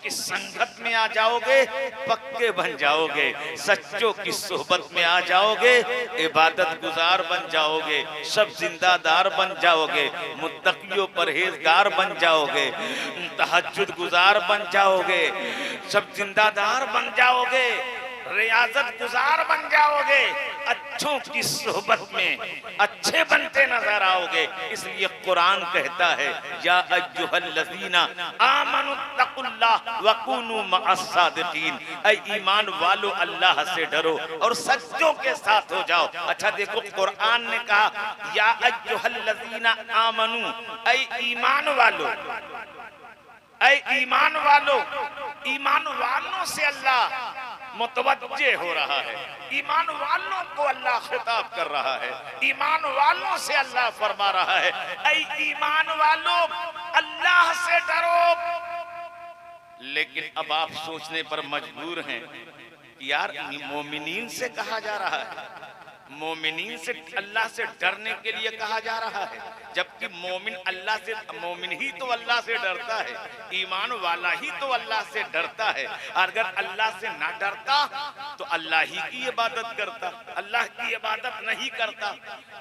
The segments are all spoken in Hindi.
की संगत में आ जाओगे पक्के बन जाओगे, सच्चों की सोहबत में आ जाओगे इबादत गुजार बन जाओगे, सब जिंदादार बन जाओगे, मुत्तकियों परहेजगार बन जाओगे, तहज्जुद गुजार बन जाओगे, सब जिंदादार बन जाओगे, रियाजत गुजार बन जाओगे, अच्छों की सोहबत में अच्छे बनते नजर आओगे। इसलिए कुरान कहता है या अय्युहल्लज़ीना आमनुत्तकुल्लाह वकुनू मअस्सादिकीन, ऐ ईमान वालो अल्लाह से डरो और सच्चों के साथ हो जाओ। अच्छा देखो, कुरान ने कहा या अय्युहल्लज़ीना आमनू, ऐ ईमान वालो, ऐ ईमान वालो, ईमान वालों से अल्लाह मुतवज्जे हो रहा है, ईमान वालों को अल्लाह खिताब कर रहा है, ईमान वालों से अल्लाह फरमा रहा है ऐ ईमान वालों अल्लाह से डरो। लेकिन अब आप सोचने पर मजबूर हैं कि यार मोमिनीन से कहा जा रहा है, मोमिनीन से अल्लाह से डरने के लिए कहा जा रहा है, जबकि मोमिन अल्लाह से, मोमिन ही तो अल्लाह से डरता है, ईमान वाला ही तो अल्लाह से डरता है। अगर अल्लाह से ना डरता तो अल्लाह ही की इबादत करता, अल्लाह की इबादत नहीं करता,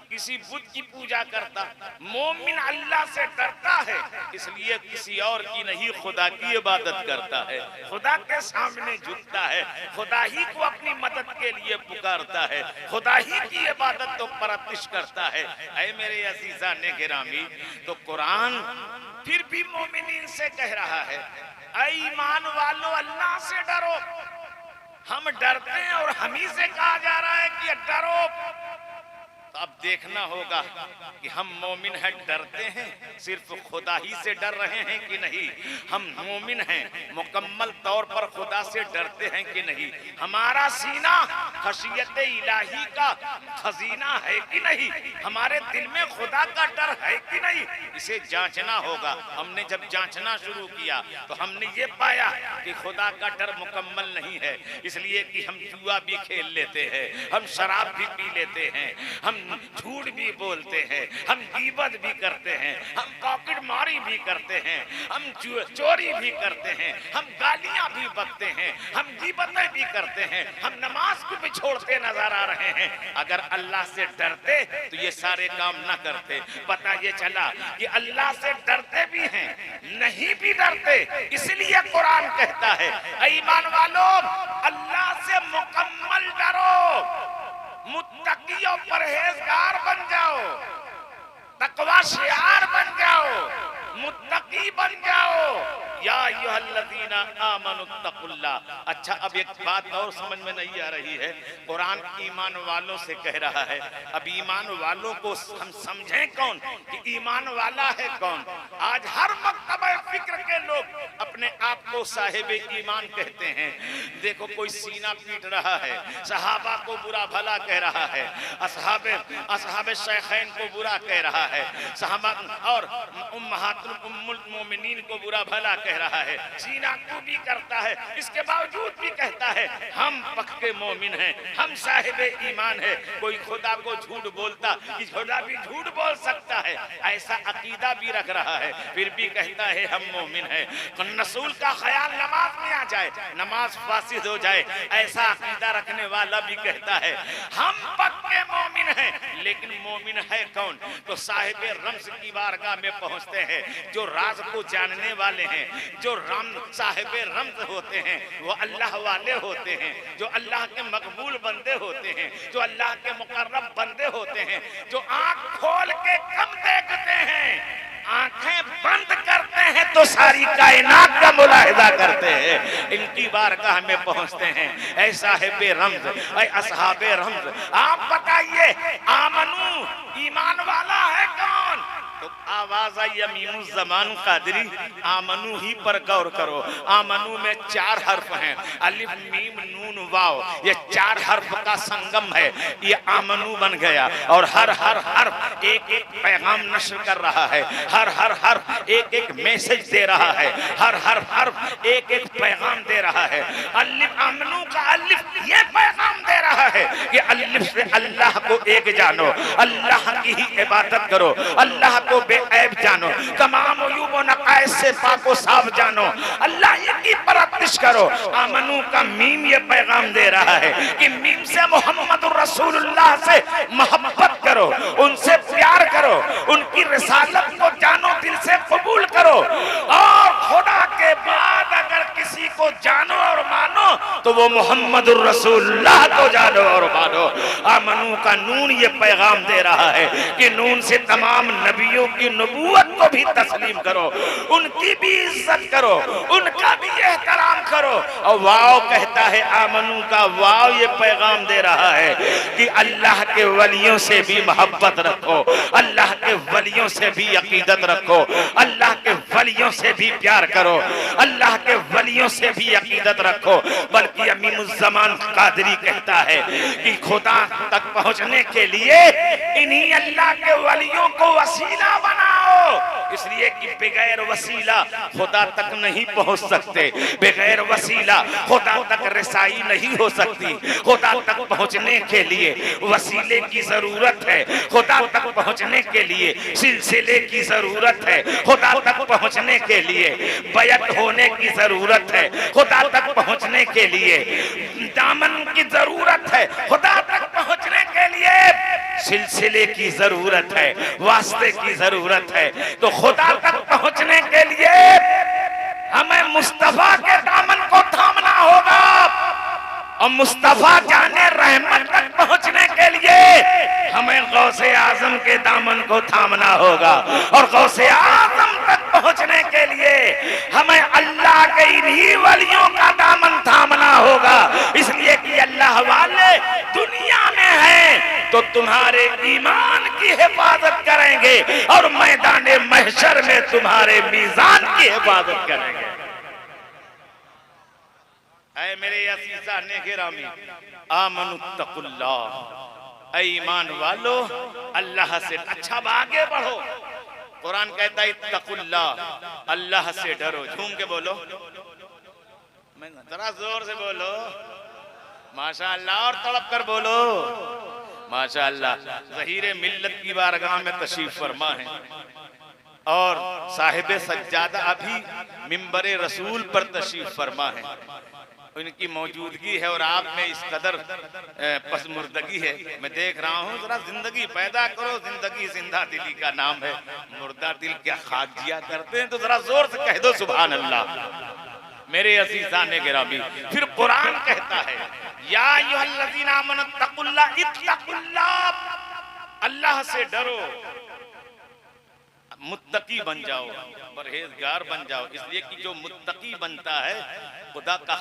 किसी बुत की पूजा करता। मोमिन अल्लाह से डरता है इसलिए किसी और की नहीं खुदा की इबादत करता है, खुदा के सामने झुकता है, खुदा ही को अपनी मदद के लिए पुकारता है, खुदा ही की इबादत तो परस्तिश करता है। ऐ मेरे अजीजा ने गिरामी, तो कुरान फिर भी मोमिनीन से कह रहा है ऐ ईमान वालों अल्लाह से डरो। हम डरते हैं और हम ही से कहा जा रहा है कि डरो। तो अब देखना होगा कि हम मोमिन हैं, डरते हैं, सिर्फ खुदा ही से डर रहे हैं कि नहीं, हम मोमिन हैं मुकम्मल तौर पर खुदा से डरते हैं कि नहीं, हमारा सीना खशियत इलाही का खजीना है कि नहीं, हमारे दिल में खुदा का डर है कि नहीं, इसे जांचना होगा। हमने जब जांचना शुरू किया तो हमने ये पाया कि खुदा का डर मुकम्मल नहीं है, इसलिए कि हम जुआ भी खेल लेते हैं, हम शराब भी पी लेते हैं, हम झूठ भी बोलते हैं, हम गीबत भी करते हैं, हम पॉकेट मारी भी करते हैं, हम चोरी भी करते हैं, हम गालियां भी बकते हैं, हम गीबतें भी करते हैं, हम नमाज को भी छोड़ते नजर आ रहे हैं। अगर अल्लाह से डरते तो ये सारे काम ना करते। पता ये चला कि अल्लाह से डरते भी हैं, नहीं भी डरते, इसलिए कुरान कहता है ऐ ईमान वालों अल्लाह से मुकम्मल डरो, मुत्तकी और परहेजगार बन जाओ, तकवा शियार बन जाओ, मुत्तकी बन जाओ। या अय्युहल्लज़ीना आमनुत्तकुल्लाह। अच्छा अब एक बात और समझ में नहीं आ रही है, कुरान ईमान वालों से कह रहा है, अब ईमान वालों को हम समझें कौन कि ईमान वाला है कौन। आज हर मकतबा फिक्र के लोग अपने आप को साहिब ईमान कहते हैं। देखो कोई सीना पीट रहा है, सहाबा को बुरा भला कह रहा है, असहाबे शैखैन को बुरा कह रहा है, सहाबा और उम्मुल मोमिनीन को बुरा भला कह रहा है, सीना को भी करता है, इसके बावजूद भी कहता है हम पक्के मोमिन हैं, हम साहिब ईमान है। कोई खुदा को झूठ बोलता कि खुदा भी झूठ बोल सकता है, ऐसा अकीदा भी रख रहा है, फिर भी कहता है हम मोमिन हैं। रसूल का ख्याल नमाज में आ जाए, नमाज फासिद हो जाए, ऐसा अकीदा रखने वाला भी कहता है हम पक्के मोमिन हैं। लेकिन मोमिन है कौन? तो साहिब रम्ज की बारगाह में पहुंचते हैं, जो राज को जानने वाले हैं, जो राम साहिब रम्ज होते हैं, वो अल्लाह वाले होते हैं, जो अल्लाह के मकबूल बंदे होते हैं, जो अल्लाह के मुकर्रब बंदे होते हैं, जो आंख खोल के कम देखते हैं, आंखें बंद करते हैं तो सारी कायनात का मुलाहिदा करते हैं। इनकी बारगाह में पहुंचते हैं, ऐ साहिब रम्ज, ऐ असहाबे रम्ज, आप बताइए आमनू ईमान वाला है कौन? तो आवाज आई अमीनुज़्ज़मान कादरी, आमनू ही पर गौर करो। आमनू में 4 हर्फ हैं, अलिफ मीम नून वाव, ये 4 हर्फ का संगम है, ये आमनू बन गया। और हर हर्फ एक एक पैगाम नश्र कर रहा है, हर हर्फ एक एक मैसेज दे रहा है, हर हर्फ एक एक पैगाम दे रहा है। अलिफ आमनू का अलिफ ये पैगाम दे रहा है कि अलिफ से अल्लाह को एक जानो, अल्लाह की ही इबादत करो, अल्लाह को बेऐब जानो, तमाम अयूब व नकाइस से पाको साफ जानो, अल्लाह की परवरिश करो। आमनू का मीम ये पैगाम दे रहा है कि मीम से मोहम्मद रसूलुल्लाह से मोहब्बत करो, उनसे प्यार करो, उनकी रिसालत को जानो, दिल से कबूल करो। और खुदा के बाद अगर किसी को जानो और मानो तो वो मोहम्मद रसूलुल्लाह को जानो और मानो। आमनू का नून ये पैगाम दे रहा है कि नून से तमाम नबियों की नबूवत को भी तस्लीम करो, उनकी भी इज्जत करो, उनका भी एहतराम करो। और वाव कहता है आमनू का वाव ये पैगाम दे रहा है कि अल्लाह के वलियों से भी मोहब्बत रखो, अल्लाह के वलियों से भी अकीदत रखो, अल्लाह के वलियों से भी प्यार करो, अल्लाह के वलियों से भी अकीदत रखो। बल्कि अमीमुज़्ज़मान कादरी कहता है कि खुदा तक पहुंचने के लिए इन्हीं अल्लाह के वलियों को वसीला बनाओ, इसलिए कि बगैर वसीला खुदा तक नहीं पहुंच सकते, बगैर वसीला खुदा तक रसाई नहीं हो सकती। खुदा तक पहुंचने के लिए वसीले की जरूरत है, खुदा तक पहुंचने के लिए सिलसिले की जरूरत है, खुदा तक पहुंचने के लिए बैत होने की जरूरत है, खुदा तक पहुंचने के लिए दामन की जरूरत है, खुदा तक पहुंचने के लिए सिलसिले की जरूरत है, वास्ते की जरूरत है। तो खुदा तक पहुंचने के लिए हमें मुस्तफा के दामन को थामना होगा, और मुस्तफा जाने रहमत तक पहुंचने के लिए हमें गौसे आजम के दामन को थामना होगा, और गौसे आजम तक पहुंचने के लिए हमें अल्लाह के इन्हीं वलियों का दामन थामना होगा। इसलिए कि अल्लाह वाले दुनिया में हैं तो तुम्हारे ईमान की हिफाजत करेंगे और मैदान महशर में तुम्हारे मीजान की हिफाजत करेंगे। ऐ मेरे अज़ीज़ा ने गिरामी, आमनुत्तकुल्लाह, ऐ ईमान वालो अल्लाह से अच्छा आगे बढ़ो। कुरान कहता है इत्तकुल्लाह, अल्लाह से डरो। झूम के बोलो, जरा जोर से बोलो माशाअल्लाह, और तड़प कर बोलो माशाअल्लाह। ज़हीरे मिल्लत की बारगाह में तशरीफ फरमा है और साहिब सज्जादा अभी मिंबरे रसूल पर तशरीफ फरमा है, उनकी मौजूदगी है और आप में इस कदर पसमुर्दगी है। मैं देख रहा हूँ, जरा जिंदगी पैदा करो, जिंदगी जिंदा दिली का नाम है, मुर्दा दिल क्या खाक जिया करते हैं। तो जरा जोर से कह दो सुभान अल्लाह मेरे अज़ीज़ा ने गिरामी। फिर कुरान कहता है या अय्युहल्लज़ीना आमनुत्तकुल्लाह इत्तकुल्लाह, अल्लाह से डरो, मुत्तकी बन जाओ, परहेजगार बन जाओ। इसलिए कि जो मुत्तकी बनता है खुदा का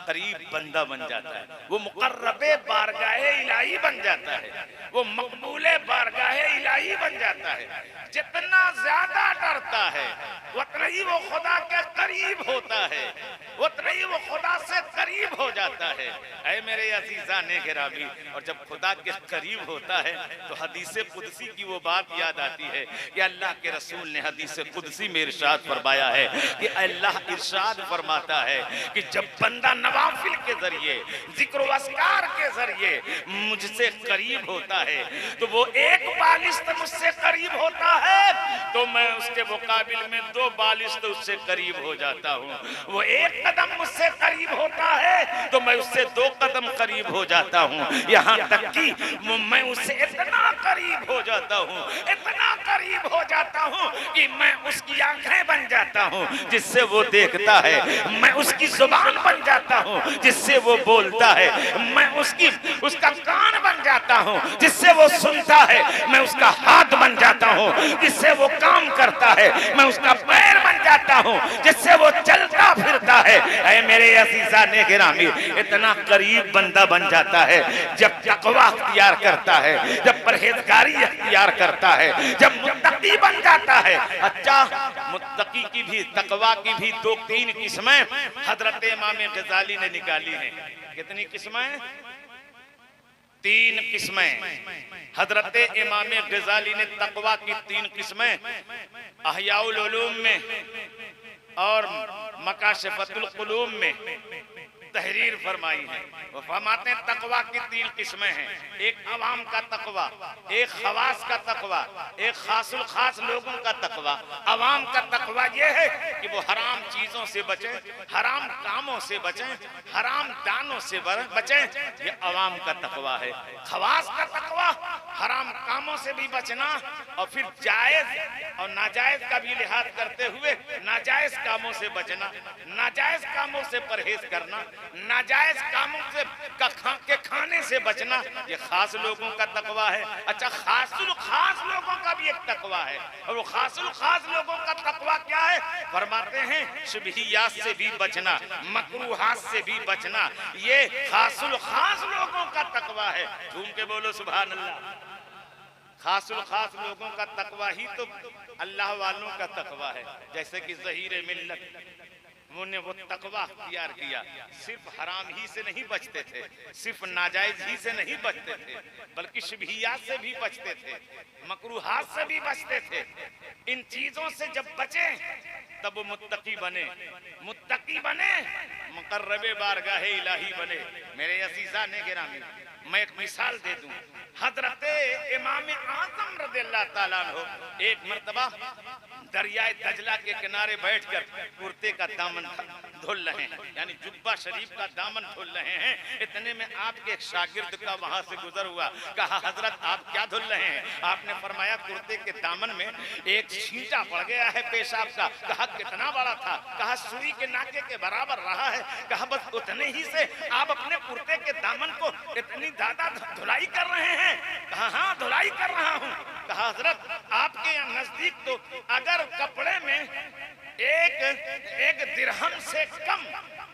करीब बंदा बन जाता है, वो मुकर्रबे बारगाहे इलाही बन जाता है, वो मकबूले बारगाहे इलाही बन जाता है। जितना ज्यादा डरता है उतना ही वो खुदा के करीब होता है, उतना ही वो खुदा से करीब हो जाता है। ऐ मेरे अज़ीज़ा ने गिरामी, और जब खुदा के करीब होता है तो हदीस कुदसी की वो बात याद आती है कि अल्लाह के रसूल ने हदीस कुदसी में इरशाद फरमाया है कि अल्लाह इरशाद फरमाता है कि जब बंदा नवाफिल के जरिए जिक्र वस्कार के जरिए मुझसे करीब होता है तो वो एक बालिश्त मुझसे करीब होता है तो मैं उसके मुकाबिल में 2 बालिश्त उससे करीब हो जाता हूँ। वो 1 कदम मुझसे करीब होता है तो मैं उससे 2 कदम करीब हो जाता हूँ। यहाँ तक कि मैं उससे इतना करीब हो जाता हूँ, इतना करीब हो जाता हूँ कि मैं उसकी आंखें बन जाता हूँ जिससे वो देखता है, मैं उसकी जुबान बन जाता हूँ जिससे वो बोलता है, मैं उसका कान बन जाता हूँ जिससे वो सुनता है, मैं उसका हाथ बन जाता हूँ जिससे वो काम करता है, मैं उसका पैर बन जाता हूँ जिससे वो चलता फिरता है। ऐ मेरे अज़ीज़ा ने गिरामी, इतना करीब बंदा बन जाता है जब तक़वा अख्तियार करता है, जब परहेजगारी अख्तियार करता है, जब मुत्तकी बन जाता है। अच्छा, मुत्तकी की भी तक़वा की भी 2-3 किस्में हजरत इमाम गज़ाली ने निकाली हैं। कितनी किस्में? 3 किस्में। हजरत इमाम गज़ाली ने तक़वा की 3 किस्में अहयाउल उलूम में और मकाशिफतुल कुलूब में तहरीर फरमाई है। वो फरमाते हैं तकवा की 3 किस्में हैं, एक अवाम का तकवा, एक खवास का तकवा, एक खासुल खास लोगों का तकवा। अवाम का तकवा ये है कि वो हराम चीजों से बचें, हराम कामों से बचें, हराम दानों से बचें, ये अवाम का तकवा है। खवास का तकवा हराम कामों से भी बचना और फिर जायज और नाजायज का भी लिहाज करते हुए नाजायज कामों से बचना, नाजायज कामों से परहेज करना, नाजायज कामों से के खाने से बचना, ये खास लोगों का तकवा है। अच्छा, खासुल खास लोगों का भी एक तकवा है, और वो खासुल खास लोगों का तकवा क्या है? फरमाते हैं शुबहियात से भी बचना, मकरूहात से भी बचना, ये खासुल खास लोगों का तकवा है। झूम के बोलो सुभान अल्लाह। खासुल खास लोगों का तकवा ही तो अल्लाह वालों का तकवा है। जैसे कि ज़हीर मिल्लत उन्होंने वो तकवा इख्तियार किया, सिर्फ हराम ही से नहीं बचते थे, सिर्फ नाजायज ही से नहीं बचते थे, बल्कि शुबहियात से भी बचते थे, मकरूहात से भी बचते थे। इन चीजों से जब बचे तब वो मुत्तकी बने, मुत्तकी बने मुकर्रबे बारगाहे इलाही बने। मेरे अज़ीज़ान गिरामी, मैं एक मिसाल दे दूं। हजरत इमाम आज़म रज़ियल्लाहु ताला अन्हु एक मर्तबा दरियाए दजला के किनारे बैठकर कुर्ते का दामन धुल रहे हैं, यानी जुब्बा शरीफ का दामन धुल रहे हैं। इतने में आपके एक शागिर्द का वहां से गुजर हुआ। कहा हजरत आप क्या धुल रहे हैं? आपने फरमाया कुर्ते के दामन में एक छींटा पड़ गया है पेशाब का। कहा कितना बड़ा था? कहा सुई के नाके के बराबर रहा है। कहा बस उतने ही से आप अपने कुर्ते के दामन को इतनी ज्यादा धुलाई कर रहे हैं? कहा हाँ धुलाई कर रहा हूँ। कहा हजरत आपके यहाँ नजदीक तो अगर कपड़े में एक दिरहम से कम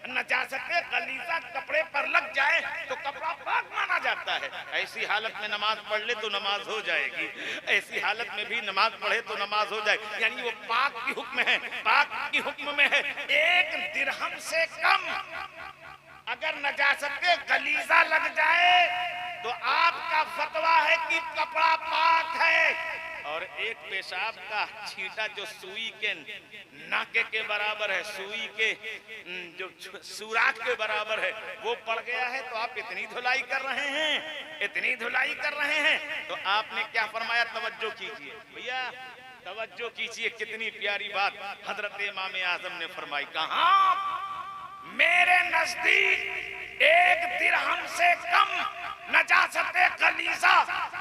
नजासत गलीजा कपड़े पर लग जाए तो कपड़ा पाक माना जाता है। ऐसी हालत में नमाज पढ़ ले तो नमाज हो जाएगी, ऐसी हालत में भी नमाज पढ़े तो नमाज हो जाएगी। यानी वो पाक की हुक्म है, पाक की हुक्म में है। एक दिरहम से कम अगर नजासत गलीजा लग जाए तो आपका फतवा है कि कपड़ा पाक है। और एक पेशाब का छींटा जो सुई के नाके के बराबर है, सुई के जो सुराख के बराबर है, वो पड़ गया है तो आप इतनी धुलाई कर रहे हैं, इतनी धुलाई कर रहे हैं। तो आपने क्या फरमाया? तवज्जो कीजिए भैया, तवज्जो कीजिए, कितनी प्यारी बात हजरत इमाम आज़म ने फरमाई। कहा मेरे नजदीक एक दिरहम से कम नजासत गलीजा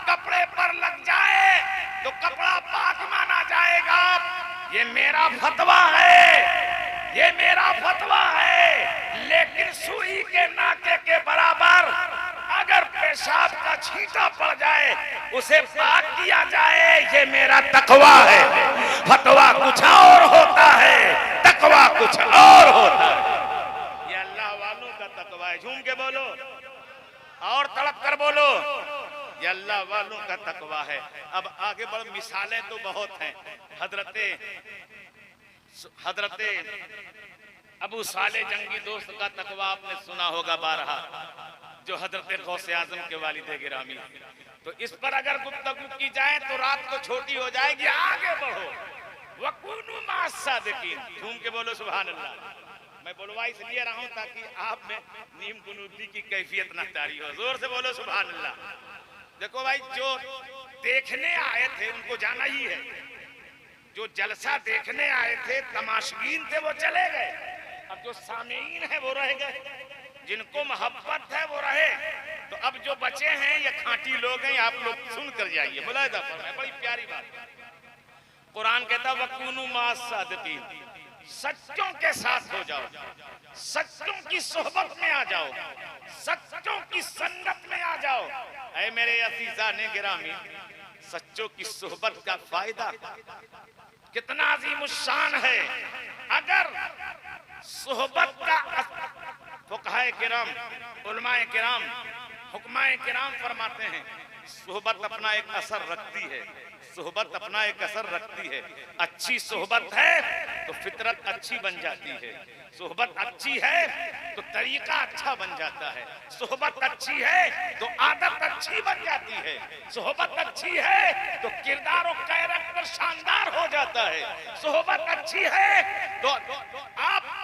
कपड़े पर लग जाए तो कपड़ा पाक माना जाएगा। ये मेरा फतवा है, ये मेरा फतवा है। लेकिन सुई के नाके के बराबर अगर पेशाब का छींटा पड़ जाए उसे पाक किया जाए, ये मेरा तकवा है। फतवा कुछ और होता है, तकवा कुछ और होता है। ये अल्लाह वालों का तकवा है। झूम के बोलो और तड़प कर बोलो, ये अल्लाह वालों का तकवा है। अब आगे बढ़, मिसालें तो बहुत हैं। हजरते अबू साले जंगी दोस्त का तकवा आपने सुना होगा बारहा, जो हजरत गौसे आजम के वालिद गिरामी। तो इस पर अगर गुफ्तगू की जाए तो रात को छोटी हो जाएगी। आगे बढ़ो, वकुनु मास सादिकीन। झूम के बोलो सुभान अल्लाह। मैं बोलवा इसलिए रहा हूं ताकि आप में नीम कुनूती की कैफियत न तारी हो। जोर से बोलो सुभान अल्लाह। देखो भाई, जो देखने आए थे उनको जाना ही है, जो जलसा देखने आए थे तमाशगीन थे वो चले गए। अब जो सामीन है वो रह गए, जिनको मोहब्बत है वो रहे। तो अब जो बचे हैं ये खांटी लोग हैं, आप लोग सुन कर जाइए। मुलाहिजा फरमाए, बड़ी प्यारी बात। कुरान कहता वकुनु मास सादिकीन, सच्चों के साथ हो जाओ, सच्चों की सोहबत में आ जाओ, सच्चों की संगत में आ जाओ। ऐ मेरे अज़ीज़ाने गिरामी, सच्चों की सोहबत का फायदा कितना अज़ीमुश्शान है। अगर सोहबत का फुक़हाए किराम, उलमाए किराम, हुक्माए किराम फरमाते हैं सोहबत अपना एक असर रखती है, सोहबत अपना एक असर रखती है। अच्छी सोहबत है तो फितरत अच्छी बन जाती है, सोहबत अच्छी है तो तरीका अच्छा बन जाता है, सोहबत अच्छी है तो आदत अच्छी बन जाती है, सोहबत अच्छी है तो किरदार और कैरेक्टर शानदार हो जाता है, सोहबत अच्छी है तो आप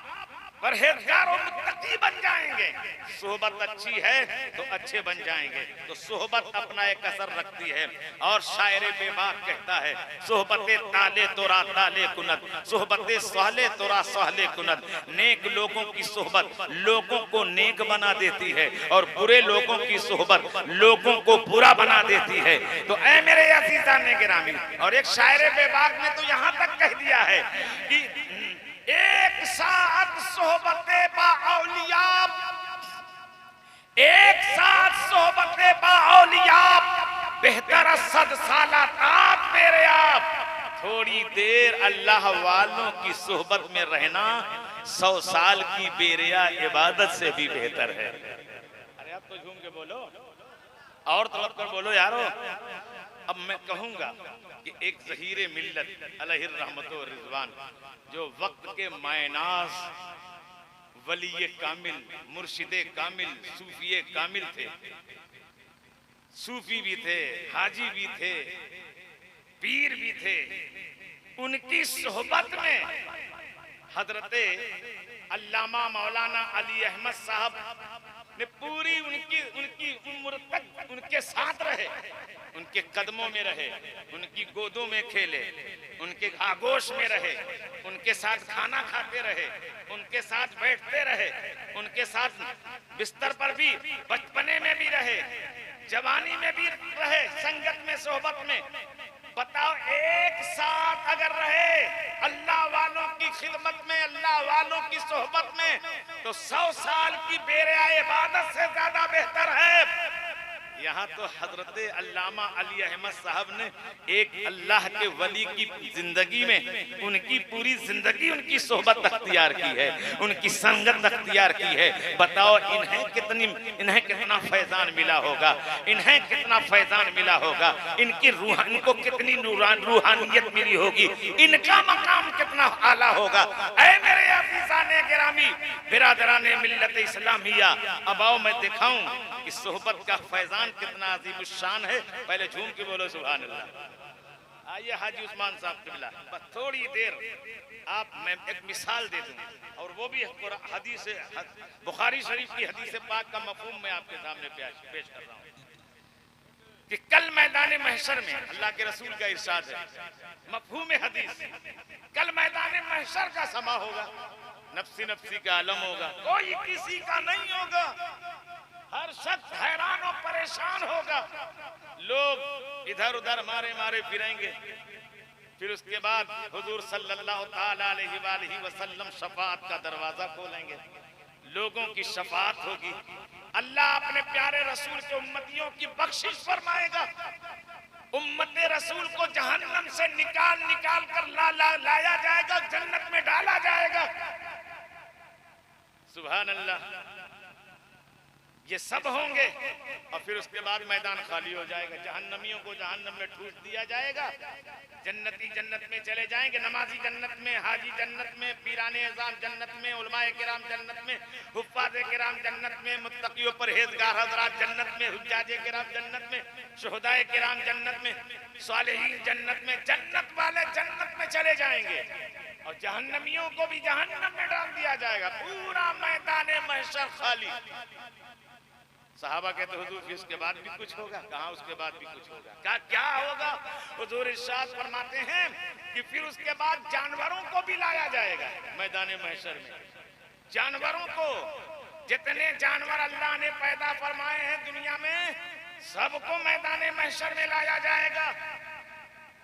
परहेजगार और मुत्तकी बन जाएंगे, सोहबत अच्छी है तो अच्छे बन जाएंगे। तो सोहबत अपना एक असर रखती है। और शायर बेबाक कहता है, सोहबते ताले तोरा ताले कुनत, सोहबते सहले तोरा सहले कुनत। नेक लोगों की सोहबत लोगों को नेक बना देती है और बुरे लोगों की सोहबत लोगों को बुरा बना देती है। तो ऐ मेरे अज़ीज़ान गिरामी, और एक शायर बेबाक ने तो यहाँ तक कह दिया है कि एक साथ सोहबते बाऔलिया, एक साथ सोहबते बाऔलिया बेहतर सद साला ताब मेरे आप। थोड़ी देर अल्लाह वालों की सोहबत में रहना 100 साल की बेरिया इबादत से भी बेहतर है। अरे आप तो झूम के बोलो और तलब कर बोलो यारो। अब मैं कहूंगा कि एक ज़हीरे मिल्लत अलैहि रहमतो व रिज़वान, जो वक्त के मायनास वलीये कामिल, मुर्शिदे कामिल, सूफिये कामिल थे, सूफी भी थे, हाजी भी थे, पीर भी थे, उनकी सोहबत में हजरते अल्लामा मौलाना अली अहमद साहब ने पूरी उनकी उम्र तक उनके साथ रहे, उनके कदमों में रहे, उनकी गोदों में खेले, उनके आगोश में रहे, उनके साथ खाना खाते रहे, उनके साथ बैठते रहे, उनके साथ बिस्तर पर भी बचपने में भी रहे, जवानी में भी रहे, संगत में सोहबत में। बताओ एक साथ अगर रहे अल्लाह वालों की खिदमत में, अल्लाह वालों की सोहबत में, तो 100 साल की बेरिया इबादत से ज्यादा बेहतर है। यहाँ तो हजरत अल्लामा अली अहमद साहब ने एक अल्लाह के वली की जिंदगी में उनकी पूरी जिंदगी उनकी सोहबत अख्तियार की है, उनकी संगत अख्तियार की है। बताओ इन्हें कितना फैजान मिला होगा, इन्हें कितना फैजान मिला होगा, इनको कितनी रूहानियत मिली होगी, इनका मकाम कितना आला होगा। ऐ मेरे अज़ीज़ाने गिरामी, बिरादराने मिल्लत इस्लामिया, अब आओ मैं दिखाऊं कि सोहबत का फैजान कितना अज़ीमुश्शान है। पहले झूम के बोलो सुभान अल्लाह। आइए हाजी उस्मान साहब किबला, बस थोड़ी देर आप मैं एक मिसाल दे दूं, और वो भी हदीस बुखारी शरीफ की हदीस पाक का मफहूम मैं आपके सामने पेश कर रहा हूँ कि कल मैदान महशर में अल्लाह के रसूल का इरशाद है, मफहूम हदीस, कल मैदान महशर का समा होगा, नफ्सी नफ्सी का आलम होगा, कोई किसी का नहीं होगा, हर शख्स हैरान और परेशान होगा, लोग इधर उधर मारे मारे फिरेंगे। फिर उसके बाद हुजूर सल्लल्लाहु ताला अलैहि वसल्लम शफाअत का दरवाजा खोलेंगे, लोगों की शफाअत होगी, अल्लाह अपने प्यारे रसूल के उम्मतियों की बख्शिश फरमाएगा, उम्मत रसूल को जहन्नम से निकाल निकाल कर लाया जाएगा, जन्नत में डाला जाएगा। सुभान अल्लाह। ये सब होंगे और फिर उसके बाद मैदान खाली हो जाएगा, जहन्नमियों को जहन्नम में ठूस दिया जाएगा, जन्नती जन्नत में चले जाएंगे, नमाजी जन्नत में, हाजी जन्नत में, पीराने अज़ाम जन्नत में, उलमाए किराम जन्नत में, हुफ्फाज़े किराम जन्नत में, मुत्तकी और परहेज़गार हज़रात जन्नत में, हुज्जाजे किराम जन्नत में, शुहदाए किराम जन्नत में, सालिहीन जन्नत में, जन्नत वाले जन्नत में चले जाएंगे और जहन्नमियों को भी जहन्नम में डाल दिया जाएगा, पूरा मैदान महशर खाली। सहाबा कहते हुजूर फिर उसके बाद भी कुछ होगा? कहा उसके बाद भी कुछ होगा। क्या होगा? हुजूर इरशाद फरमाते हैं कि फिर उसके बाद जानवरों को भी लाया जाएगा मैदान महशर में। जानवरों को, जितने जानवर अल्लाह ने पैदा फरमाए हैं दुनिया में, सबको मैदान महशर में लाया जाएगा।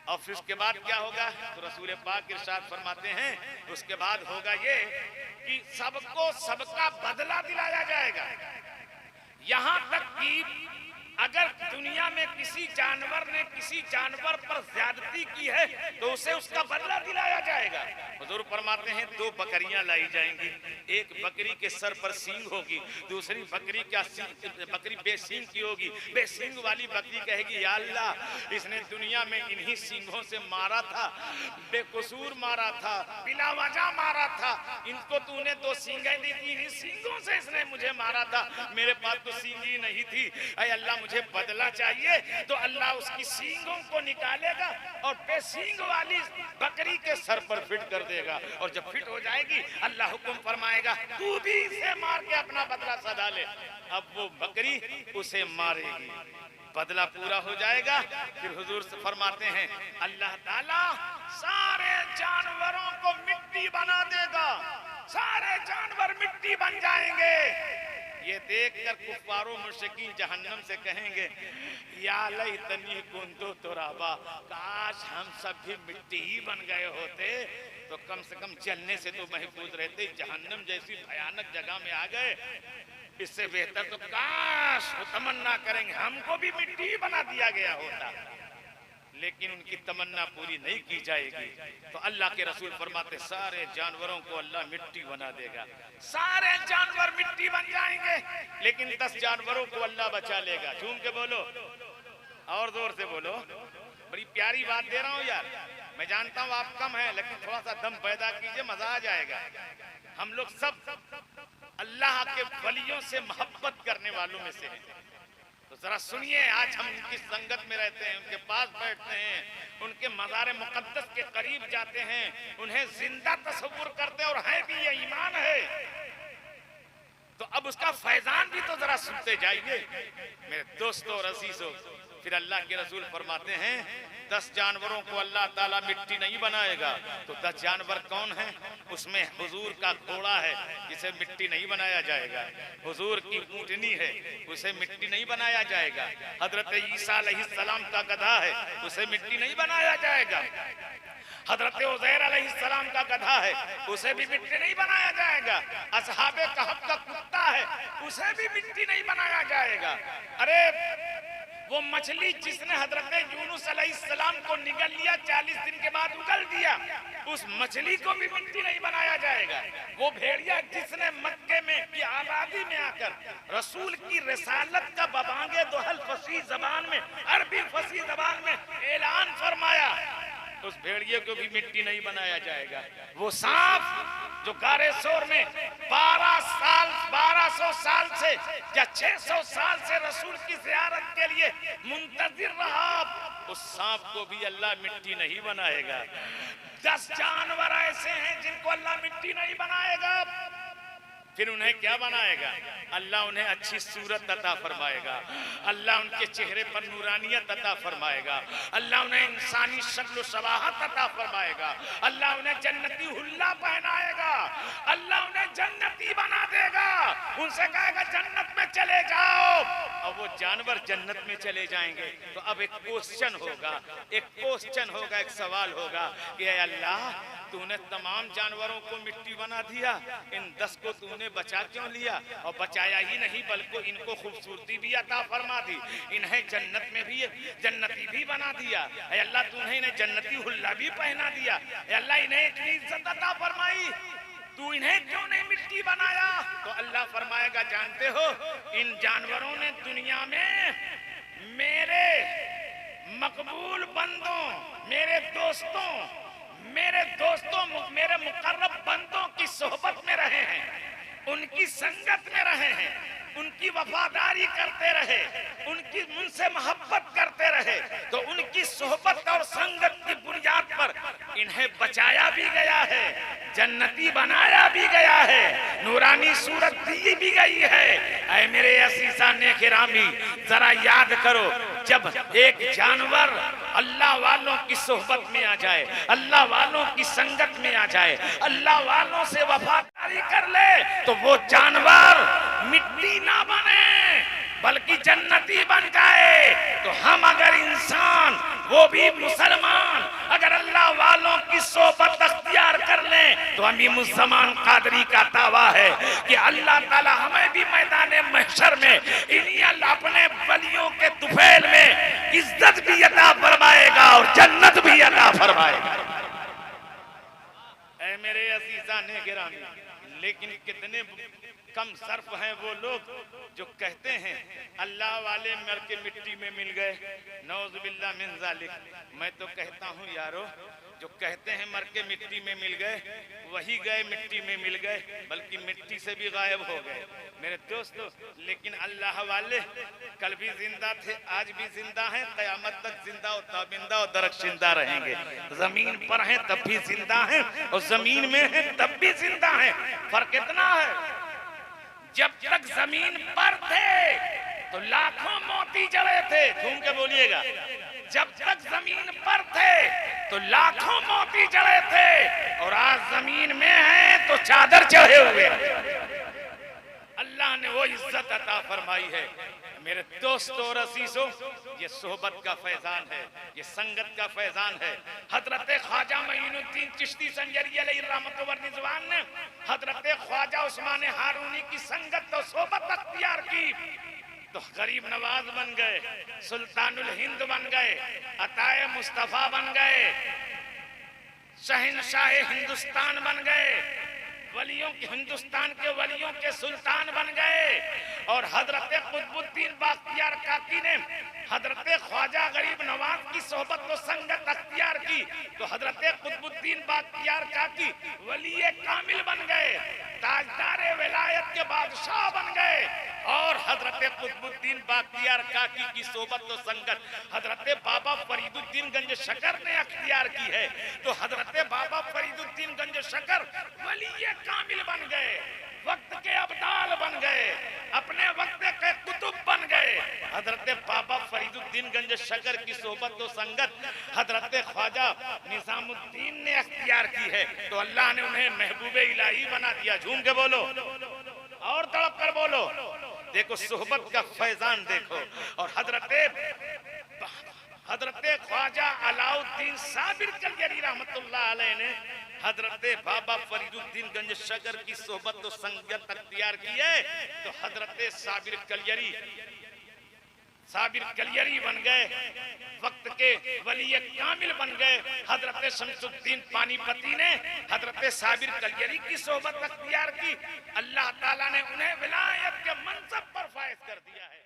और फिर उसके बाद क्या होगा? तो रसूल पाक इरशाद फरमाते हैं उसके बाद होगा ये कि सबको सबका बदला दिलाया जाएगा। यहां तक कि अगर दुनिया में किसी जानवर ने किसी जानवर पर ज्यादती की है तो उसे उसका बदला दिलाया जाएगा। हुजूर फरमाते हैं 2 बकरियां लाई जाएंगी, एक बकरी के सर पर सींग होगी, दूसरी बकरी का बकरी बेसींग की होगी। बेसींग वाली बकरी कहेगी या अल्लाह इसने दुनिया में इन्हीं सींगों से मारा था, बेकसूर मारा था, बिला वजह मारा था, इनको तूने 2 सींगें दी थी, इन्हीं सींगों से इसने मुझे मारा था, मेरे पास तो सींग ही नहीं थी, ऐ अल्लाह मुझे बदला चाहिए। तो अल्लाह उसकी सींगों को निकालेगा और बेसींग वाली बकरी के सर पर फिट कर देगा, और जब फिट हो जाएगी अल्लाह हुक्म फरमाएगा तू भी इसे मार के अपना बदला सदा ले। अब वो बकरी उसे मारेगी, बदला पूरा हो जाएगा। फिर हुजूर से फरमाते हैं अल्लाह ताला सारे जानवरों को मिट्टी बना देगा, सारे जानवर मिट्टी बन जाएंगे। ये देखकर कुफ्फारो मुशरिकीन जहन्नम से कहेंगे या लैतनी कुंतु तुराबा, काश हम सब भी मिट्टी ही बन गए होते तो कम से कम जलने से तो महफूज रहते। जहन्नम जैसी भयानक जगह में आ गए, इससे बेहतर तो काश वो तमन्ना करेंगे हमको भी मिट्टी ही बना दिया गया होता, लेकिन उनकी तमन्ना पूरी नहीं की जाएगी। तो अल्लाह के रसूल फरमाते सारे जानवरों को अल्लाह मिट्टी बना देगा, सारे जानवर मिट्टी बन जाएंगे, लेकिन 10 जानवरों को अल्लाह बचा लेगा। झूम के बोलो और जोर से बोलो, बड़ी प्यारी बात दे रहा हूँ यार। मैं जानता हूँ आप कम है, लेकिन थोड़ा सा दम पैदा कीजिए, मजा आ जाएगा। हम लोग सब अल्लाह के वलियों से मोहब्बत करने वालों में से हैं, तो जरा सुनिए। आज हम उनकी संगत में रहते हैं, उनके पास बैठते हैं, उनके मज़ार मुक़द्दस के करीब जाते हैं, उन्हें जिंदा तस्वुर करते हैं और है भी ये ईमान है। तो अब उसका फैजान भी तो जरा सुनते जाइए मेरे दोस्तों और अजीजों। फिर अल्लाह के रसूल फरमाते हैं 10 जानवरों को अल्लाह ताला मिट्टी नहीं बनाएगा। तो 10 जानवर कौन हैं? उसमें हुजूर का घोड़ा है जिसे मिट्टी नहीं बनाया जाएगा, हुजूर की ऊँटनी है उसे मिट्टी नहीं बनाया जाएगा, हजरत ईसा अलैहिस्सलाम का गधा है उसे मिट्टी नहीं बनाया जाएगा, हजरत उज़ैर अलैहिस्सलाम का गधा है उसे भी मिट्टी नहीं बनाया जाएगा, असहाबे कहफ का कुत्ता है उसे भी मिट्टी नहीं बनाया जाएगा। अरे वो मछली जिसने हजरत यूनुस अलैहिस्सलाम को निगल लिया, 40 दिन के बाद उगल दिया, उस मछली को भी मिट्टी नहीं बनाया जाएगा। वो भेड़िया जिसने मक्के में की आबादी में आकर रसूल की रिसालत का बबांगे दोहल फसी जबान में, अरबी फसी जबान में ऐलान फरमाया, उस भेड़िए को भी मिट्टी नहीं बनाया जाएगा। वो सांप जो गारे सोर में 1200 साल से या 600 साल से रसूल की ज़ियारत के लिए मुंतजिर रहा, उस सांप को भी अल्लाह मिट्टी नहीं बनाएगा। 10 जानवर ऐसे हैं जिनको अल्लाह मिट्टी नहीं बनाएगा। फिर उन्हें क्या बनाएगा? अल्लाह उन्हें अच्छी सूरत अता फरमाएगा, अल्लाह उनके चेहरे पर नूरानियत अता फरमाएगा, अल्लाह उन्हें इंसानी शक्ल शबाहत अता फरमाएगा, अल्लाह उन्हें जन्नती हुल्ला पहनाएगा, अल्लाह उन्हें जन्नती बना देगा, उनसे कहेगा जन्नत में चले जाओ। और वो जानवर जन्नत में चले जाएंगे तो अब एक क्वेश्चन होगा, एक सवाल होगा कि अल्लाह तूने तमाम जानवरों को मिट्टी बना दिया, इन 10 को तूने बचा क्यों लिया? और बचाया ही नहीं बल्कि इनको खूबसूरती भी अता फरमा दी, इन्हें जन्नत में भी जन्नती भी बना दिया। अल्लाह तूने इन्हें जन्नती हुल्ला भी पहना दिया, अल्लाह इन्हें इतनी इज्जत अता फरमाई, तू इन्हें क्यों नहीं मिट्टी बनाया? तो अल्लाह फरमाएगा जानते हो इन जानवरों ने दुनिया में मेरे मकबूल बंदों, मेरे दोस्तों, मेरे मुकर्रब बंदों की सोहबत में रहे हैं, उनकी संगत में रहे हैं, उनकी वफादारी करते रहे, उनसे मोहब्बत करते रहे, तो उनकी सोहबत और संगत की बुनियाद पर इन्हें बचाया भी गया है, जन्नती बनाया भी गया है, नूरानी सूरत दी भी गई है। ऐ मेरे असीसा नेकिरामी जरा याद करो, जब एक जानवर अल्लाह वालों की सोहबत में आ जाए, अल्लाह वालों की संगत में आ जाए, अल्लाह वालों से वफादारी कर ले, तो वो जानवर मिट्टी ना बने बल्कि जन्नती बन जाए। तो हम अगर इंसान, वो भी मुसलमान, अगर अल्लाह वालों की सोहबत अख्तियार कर लें तो अमीम ज़मान कादरी का दावा है कि अल्लाह ताला हमें भी मैदान महशर में इन्हीं अल्लाह अपने वलियों के फैल में इज्जत भी अता फरमाएगा और जन्नत भी अता फरमाएगा। ऐ मेरे अजीजा ने गिरामी, लेकिन कितने कम सर्फ हैं वो लोग जो कहते हैं अल्लाह वाले मर के मिट्टी में मिल गए, नौजुबिल्लाह मिन जालिक। मैं तो कहता हूँ यारो, जो कहते हैं मर के मिट्टी में मिल गए, वही गए मिट्टी में मिल गए, बल्कि मिट्टी से भी गायब हो गए मेरे दोस्तों। लेकिन अल्लाह वाले कल भी जिंदा थे, आज भी जिंदा हैं, कयामत तक जिंदा और ताबिंदा और दरख्शिंदा रहेंगे। जमीन पर हैं तब भी जिंदा हैं और जमीन में हैं तब भी जिंदा हैं। फर्क इतना है, जब तक जमीन पर थे तो लाखों मोती जड़े थे, झूम के बोलिएगा, जब तक जमीन पर थे तो लाखों मोती जड़े थे, और आज जमीन में हैं तो चादर चढ़े हुए। अल्लाह ने वो इज्जत अता फरमाई है मेरे दोस्तों और अजीजों। ये सोहबत का फैजान है, ये संगत का फैजान है। हजरत ख्वाजा मोइनुद्दीन चिश्ती संजरी अलैहि रहमत व रिज़वान ने हजरत ख्वाजा उस्मान हारूनी की संगत और सोहबत अख्तियार की तो गरीब नवाज बन गए, सुल्तानुल हिंद बन गए, अताए मुस्तफा बन गए, शहंशाह हिंदुस्तान बन गए, वलियों के हिंदुस्तान के वलियों के सुल्तान बन गए। और हजरत कुतुबुद्दीन बख्तियार काकी ने हजरत ख्वाजा गरीब नवाज की सोहबत और संगत अख्तियार की तो हजरत कुतुबुद्दीन बख्तियार काकी वली कामिल बन गए, ताजदार विलायत के बादशाह बन गए। और हजरत कुतुबुद्दीन बख्तियार काकी की सोहबत और संगत हजरत बाबा फरीदुद्दीन गंज शकर ने अख्तियार की है तो हजरत बाबा फरीदुद्दीन गंज शकर वली कामिल बन गए, वक्त के अब्दाल बन गए, अपने वक्त के कुतुब बन गए। हजरत बाबा फरीदुद्दीन गंज शकर की सोहबत और संगत हजरत ख्वाजा निजामुद्दीन ने अख्तियार की है तो अल्लाह ने उन्हें महबूबे इलाही बना दिया। झूम के बोलो और तड़प कर बोलो। देखो सोहबत का फैजान देखो। और हजरत ख्वाजा अलाउद्दीन साबिर कलयरी रहमतुल्लाह अलैह ने हजरत बाबा फरीदुद्दीन गंज शकर की सोहबत और संगत अख्तियार की है तो हजरत साबिर कलयरी बन गए, वक्त के वली कामिल बन गए। हजरत शमसुद्दीन पानीपती ने हजरत साबिर कलयरी की सोहबत अख्तियार की, अल्लाह ताला ने उन्हें विलायत के मनसब पर फायज कर दिया है।